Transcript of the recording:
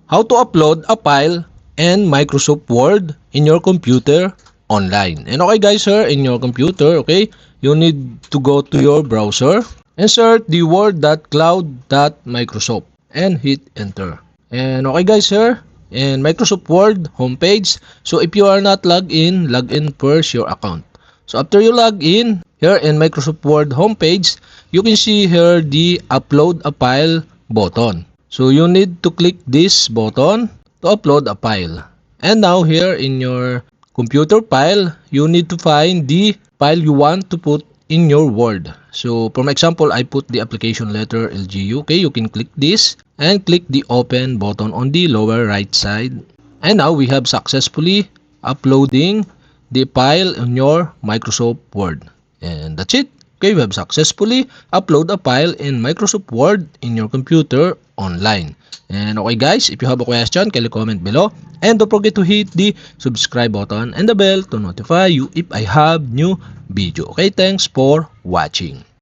how to upload a file and Microsoft Word in your computer online. And okay guys, sir, in your computer, okay, you need to go to your browser, insert the word.cloud.microsoft and hit enter. And okay guys, sir, in Microsoft Word homepage, so if you are not logged in, log in first your account. So after you log in, here in Microsoft Word homepage, you can see here the upload a file button. So you need to click this button to upload a file. And now here in your computer file, you need to find the file you want to put in your Word. So for example, I put the application letter LGU. Okay, you can click this and click the open button on the lower right side. And now we have successfully uploading the file in your Microsoft Word. And that's it. Okay, we have successfully upload a file in Microsoft Word in your computer online. And okay guys, if you have a question, kindly comment below. And don't forget to hit the subscribe button and the bell to notify you if I have new video. Okay, thanks for watching.